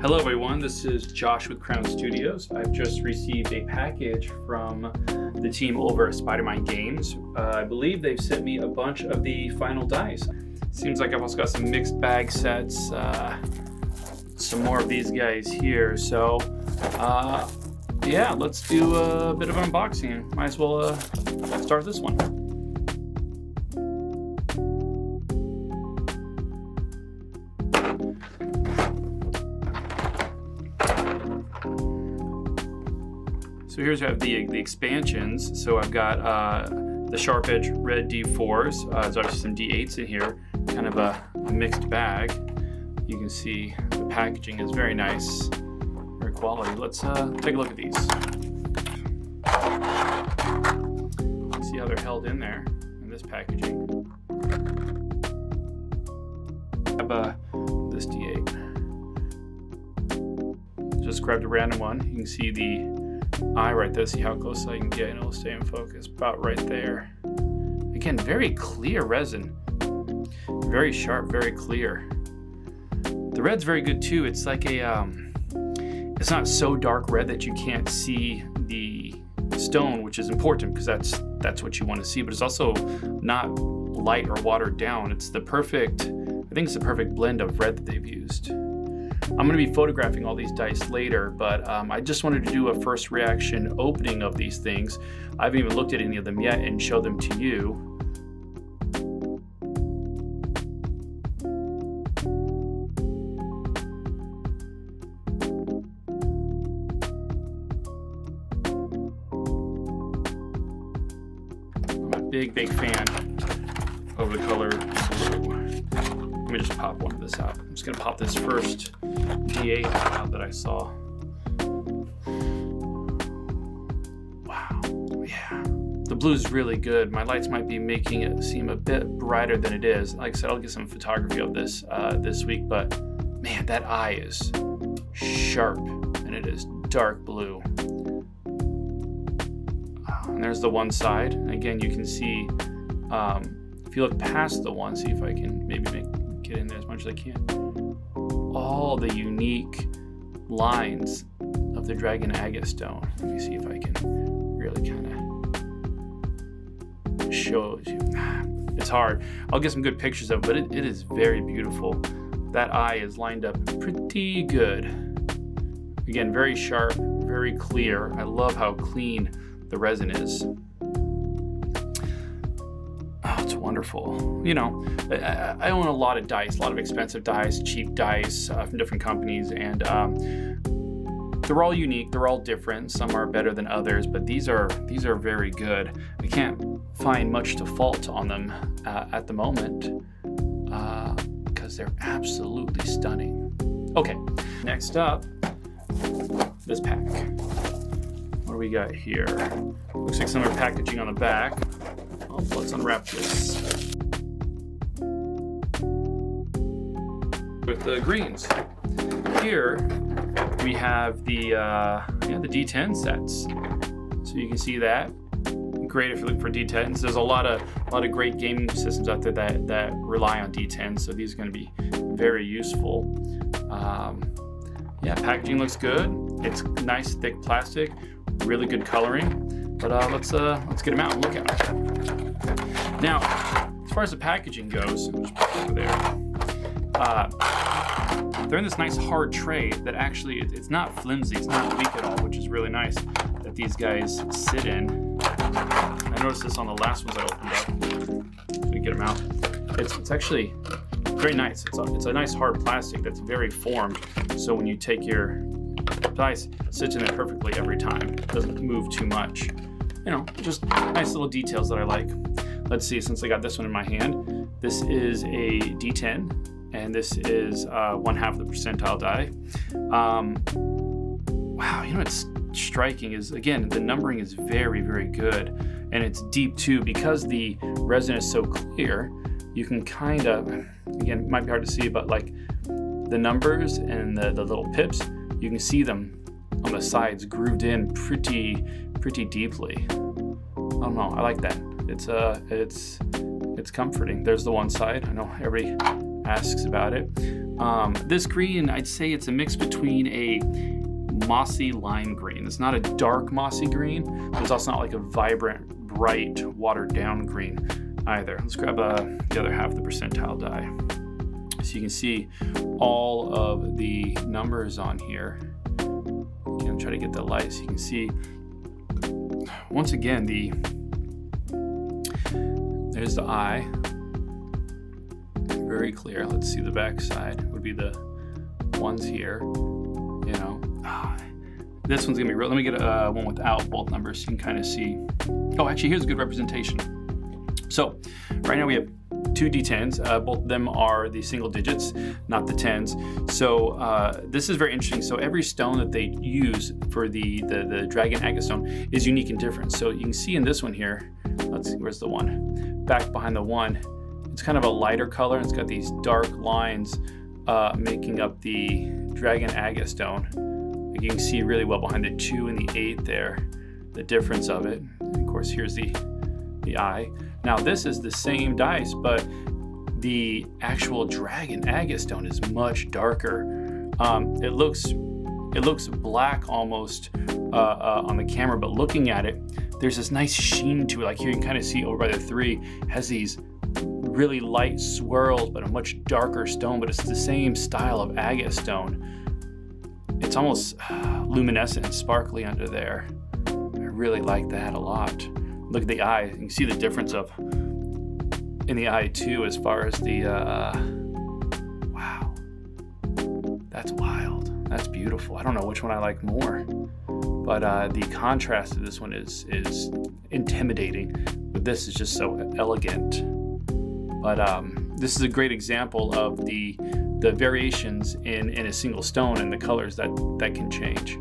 Hello everyone, this is Josh with Crown Studios. I've just received a package from the team over at Spider-Man Games. I believe they've sent me a bunch of the final dice. Seems like I've also got some mixed bag sets, some more of these guys here. So yeah, let's do a bit of an unboxing. Might as well start this one. So here's I have the expansions. So I've got the Sharp Edge Red D4s. There's obviously some D8s in here, kind of a mixed bag. You can see the packaging is very nice, very quality. Let's take a look at these. See how they're held in there in this packaging. I have this D8. Just grabbed a random one. You can see the eye right there, see how close I can get and it'll stay in focus, about right there. Again, very clear resin, very sharp, very clear. The red's very good too. It's like a it's not so dark red that you can't see the stone, which is important because that's what you want to see, but it's also not light or watered down. It's the perfect, I think it's the perfect blend of red that they've used. I'm going to be photographing all these dice later, but I just wanted to do a first reaction opening of these things. I haven't even looked at any of them yet and show them to you. I'm a big fan of the color blue. Let me just pop one of this out. I'm just gonna pop this first D8 out that I saw. Wow, yeah. The blue's really good. My lights might be making it seem a bit brighter than it is. Like I said, I'll get some photography of this this week, but man, that eye is sharp and it is dark blue. And there's the one side. Again, you can see, if you look past the one, see if I can maybe get in there as much as I can. All the unique lines of the Dragon Agate stone. Let me see if I can really kind of show you. It's hard. I'll get some good pictures of it, but it is very beautiful. That eye is lined up pretty good. Again, very sharp, very clear. I love how clean the resin is. It's wonderful. You know, I own a lot of dice, a lot of expensive dice, cheap dice from different companies, and they're all unique. They're all different. Some are better than others, but these are very good. I can't find much to fault on them at the moment because they're absolutely stunning. Okay, next up, this pack. What do we got here? Looks like some more packaging on the back. Let's unwrap this with the greens. Here we have the D10 sets. So you can see that. Great if you look for D10s. There's a lot of great gaming systems out there that rely on D10s, so these are going to be very useful. Yeah, packaging looks good. It's nice thick plastic, really good coloring. But let's get them out and look at them. Now, as far as the packaging goes, I'll just put it over there. They're in this nice hard tray that actually it's not flimsy, it's not weak at all, which is really nice that these guys sit in. I noticed this on the last ones I opened up. Let me get them out. It's actually very nice. It's a nice hard plastic that's very formed, so when you take your dice, it sits in there perfectly every time. It doesn't move too much. You know, just nice little details that I like. Let's see, since I got this one in my hand, this is a D10, and this is 1/2 of the percentile die. Wow, you know what's striking is, again, the numbering is very, very good, and it's deep too. Because the resin is so clear, you can kind of, again, it might be hard to see, but like the numbers and the little pips, you can see them on the sides grooved in pretty deeply. I don't know, I like that. It's comforting. There's the one side. I know everybody asks about it. This green, I'd say it's a mix between a mossy lime green. It's not a dark mossy green, but it's also not like a vibrant, bright, watered down green either. Let's grab the other half of the percentile die. So you can see all of the numbers on here. Again, try to get the light so you can see. Once again, there's the eye. Very clear. Let's see the back side. Would be the ones here. You know, this one's gonna be real. Let me get one without both numbers so you can kind of see. Oh, actually, here's a good representation. So right now we have two D10s. Both of them are the single digits, not the tens. So this is very interesting. So every stone that they use for the dragon agate stone is unique and different. So you can see in this one here, let's see, where's the one? Back behind the one, it's kind of a lighter color, and it's got these dark lines making up the dragon agate stone. You can see really well behind the 2 and the 8 there, the difference of it. And of course, here's the eye. Now this is the same dice, but the actual dragon agate stone is much darker. It looks black almost on the camera, but looking at it, there's this nice sheen to it. Like here you can kind of see over by the 3, has these really light swirls, but a much darker stone, but it's the same style of agate stone. It's almost luminescent and sparkly under there. I really like that a lot. Look at the eye. You can see the difference in the eye too, as far as the, wow. That's wild. That's beautiful. I don't know which one I like more, but the contrast of this one is intimidating, but this is just so elegant. But this is a great example of the variations in a single stone and the colors that can change.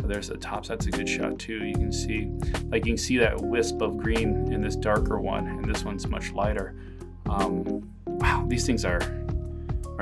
There's the tops. That's a good shot too. You can see that wisp of green in this darker one, and this one's much lighter. Wow, these things are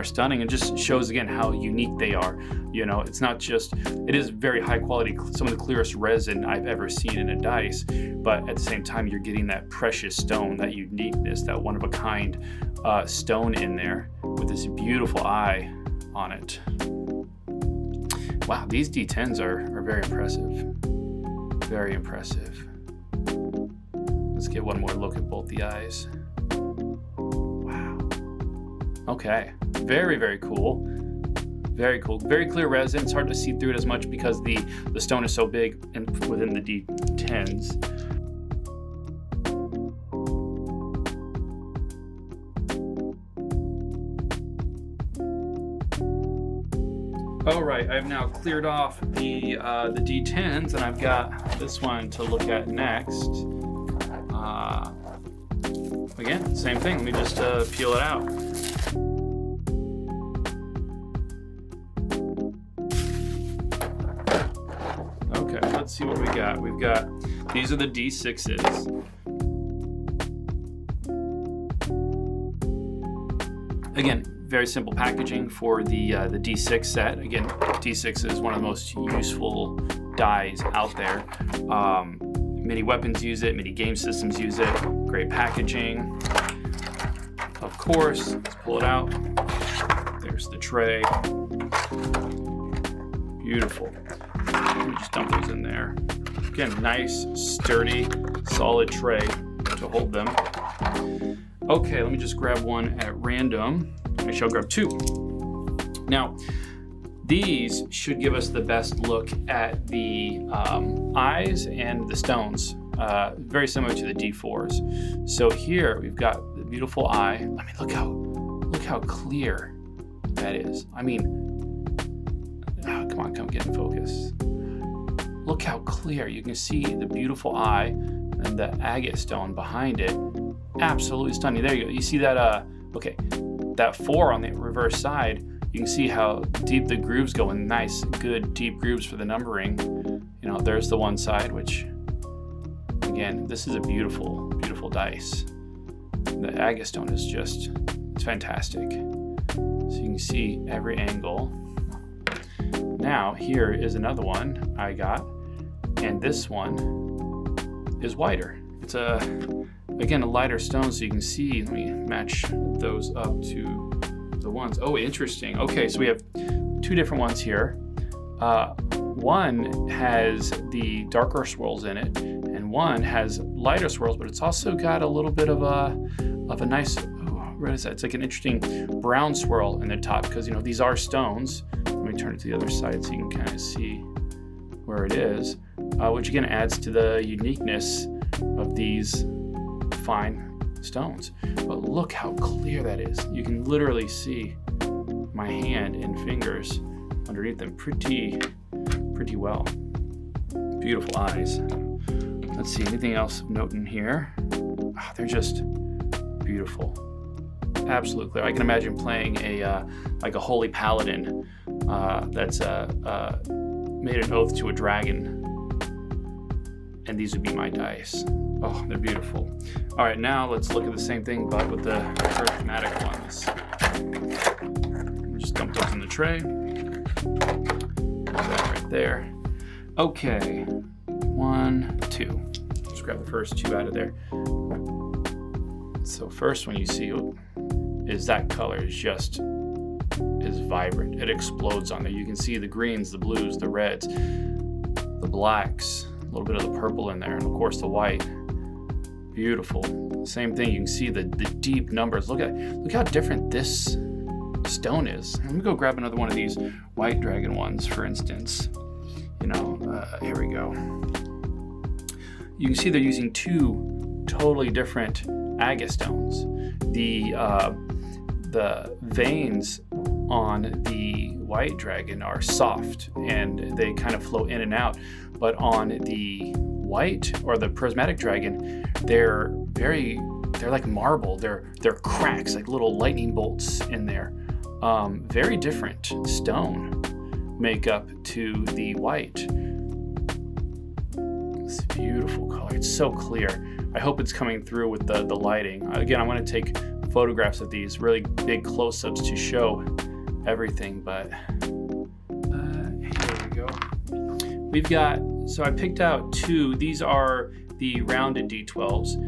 stunning, and just shows again how unique they are. You know, it's not just, it is very high quality, some of the clearest resin I've ever seen in a dice, but at the same time you're getting that precious stone, that uniqueness, that one of a kind stone in there with this beautiful eye on it. Wow, these D10s are very impressive. Very impressive. Let's get one more look at both the eyes. Wow. Okay, very, very cool. Very cool. Very clear resin. It's hard to see through it as much because the stone is so big and within the D10s. All right, I've now cleared off the D10s, and I've got this one to look at next. Again, same thing. Let me just peel it out. Okay, let's see what we got. We've got, these are the D6s. Again, very simple packaging for the D6 set. Again, D6 is one of the most useful dies out there. Many weapons use it, many game systems use it. Great packaging. Of course, let's pull it out. There's the tray. Beautiful. Let me just dump those in there. Again, nice, sturdy, solid tray to hold them. Okay, let me just grab one at random. Actually, I'll grab 2. Now, these should give us the best look at the eyes and the stones, very similar to the D4s. So here we've got the beautiful eye. I mean, look how clear that is. I mean, oh, come on, get in focus. Look how clear. You can see the beautiful eye and the agate stone behind it. Absolutely stunning. There you go. You see that? Okay. That 4 on the reverse side, you can see how deep the grooves go, in nice, good, deep grooves for the numbering. You know, there's the one side, which, again, this is a beautiful, beautiful dice. The agate stone is just, it's fantastic. So you can see every angle. Now, here is another one I got, and this one is wider. It's again, a lighter stone, so you can see, let me match those up to the ones. Oh, interesting. Okay, so we have two different ones here. One has the darker swirls in it, and one has lighter swirls, but it's also got a little bit of a nice, what is that? It's like an interesting brown swirl in the top, because these are stones. Let me turn it to the other side so you can kind of see where it is, which again adds to the uniqueness of these fine stones. But look how clear that is. You can literally see my hand and fingers underneath them pretty well. Beautiful eyes. Let's see, anything else of note in here? Oh, they're just beautiful. Absolutely clear. I can imagine playing like a holy paladin that's made an oath to a dragon, and these would be my dice. Oh, they're beautiful. All right, now let's look at the same thing, but with the prismatic ones. Just dump those in the tray. There's that right there. Okay, 1, 2. Just grab the first two out of there. So first one you see is that color is vibrant. It explodes on there. You can see the greens, the blues, the reds, the blacks, a little bit of the purple in there, and of course the white. Beautiful. Same thing, you can see the deep numbers. Look how different this stone is. Let me go grab another one of these white dragon ones, for instance. Here we go. You can see they're using two totally different agate stones. The veins on the white dragon are soft and they kind of flow in and out, but on the white or the prismatic dragon, they're like marble. They're cracks, like little lightning bolts in there. Very different stone makeup to the white. It's a beautiful color. It's so clear. I hope it's coming through with the lighting. Again, I'm going to take photographs of these, really big close-ups to show everything, but here we go. So I picked out two. These are the rounded D12s.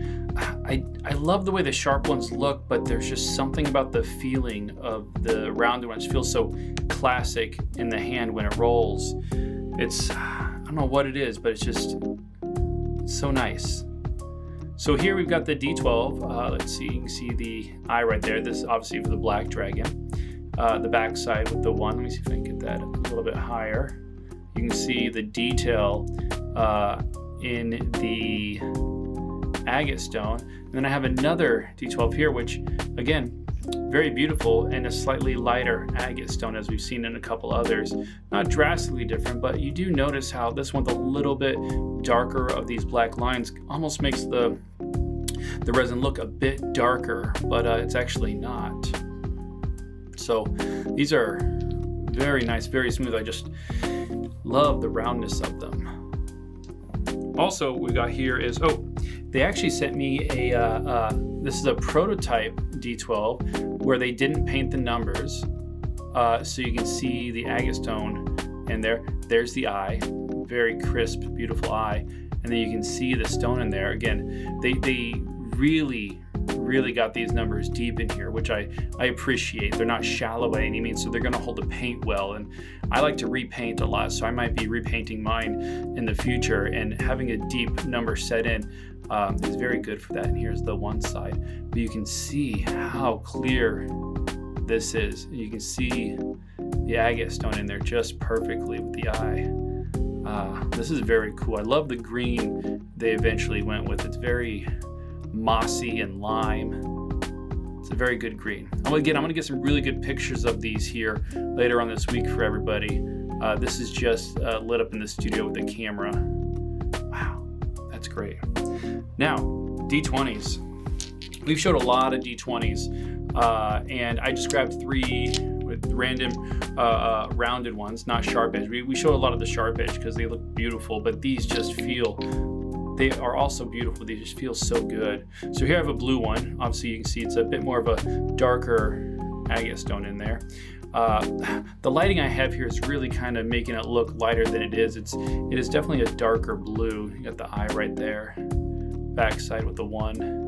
I love the way the sharp ones look, but there's just something about the feeling of the rounded ones. It feels so classic in the hand when it rolls. I don't know what it is, but it's so nice. So here we've got the D12. Let's see, you can see the eye right there. This is obviously for the black dragon. The back side with the one. Let me see if I can get that a little bit higher. You can see the detail in the agate stone. And then I have another D12 here, which again, very beautiful, and a slightly lighter agate stone as we've seen in a couple others. Not drastically different, but you do notice how this one's a little bit darker of these black lines, almost makes the resin look a bit darker, but it's actually not. So these are very nice, very smooth. I just love the roundness of them. Also, what we got here is, they actually sent me this is a prototype D12 where they didn't paint the numbers. So you can see the agate stone, and there's the eye, very crisp, beautiful eye. And then you can see the stone in there. Again, they really got these numbers deep in here, which I appreciate. They're not shallow by any means, so they're going to hold the paint well. And I like to repaint a lot, so I might be repainting mine in the future, and having a deep number set in is very good for that. And here's the one side, but you can see how clear this is. You can see the agate stone in there just perfectly with the eye. This is very cool. I love the green they eventually went with. It's very mossy and lime. It's a very good green. I'm gonna get some really good pictures of these here later on this week for everybody. This is just lit up in the studio with the camera. Wow, that's great. Now, D20s. We've showed a lot of D20s, and I just grabbed 3 with random rounded ones, not sharp edge. We show a lot of the sharp edge because they look beautiful, but these just they are also beautiful. They just feel so good. So here I have a blue one. Obviously you can see it's a bit more of a darker agate stone in there. The lighting I have here is really kind of making it look lighter than it is. It is definitely a darker blue. You got the eye right there. Backside with the one.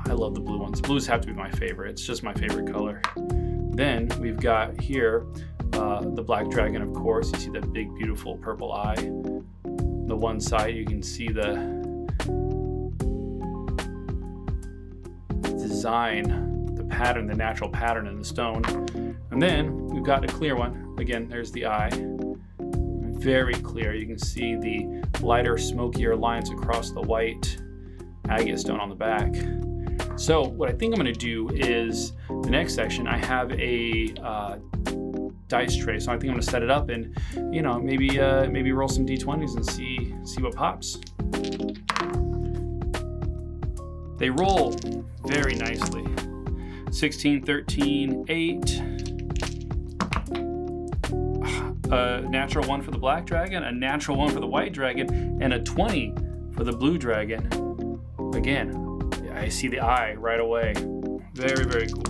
I love the blue ones. Blues have to be my favorite. It's just my favorite color. Then we've got here the black dragon, of course. You see that big, beautiful purple eye. The one side, you can see the design, the pattern, the natural pattern in the stone. And then we've got a clear one. Again, there's the eye. Very clear. You can see the lighter, smokier lines across the white agate stone on the back. So what I think I'm going to do is the next section, I have a dice tray. So I think I'm going to set it up and, you know, maybe roll some D20s and see what pops. They roll very nicely. 16, 13, 8. A natural 1 for the black dragon, a natural 1 for the white dragon, and a 20 for the blue dragon. Again, I see the eye right away. Very, very cool.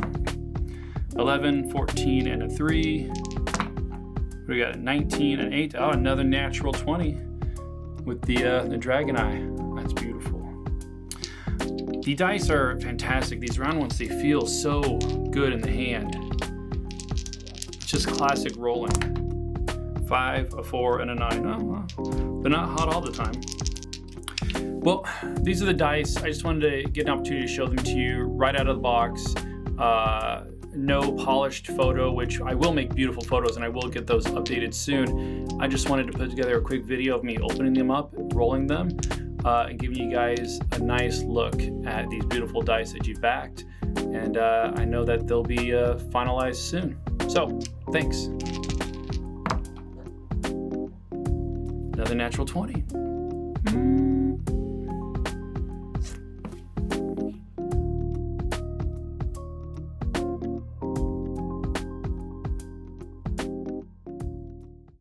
11, 14, and a 3. We got a 19 and 8. Oh, another natural 20 with the dragon eye. That's beautiful. The dice are fantastic. These round ones, they feel so good in the hand. It's just classic rolling. 5, a 4, and a 9. Oh, well, they're not hot all the time. Well, these are the dice. I just wanted to get an opportunity to show them to you right out of the box. No polished photo, which I will make beautiful photos and I will get those updated soon. I just wanted to put together a quick video of me opening them up, rolling them, and giving you guys a nice look at these beautiful dice that you've backed. And I know that they'll be finalized soon. So, thanks. Another natural 20.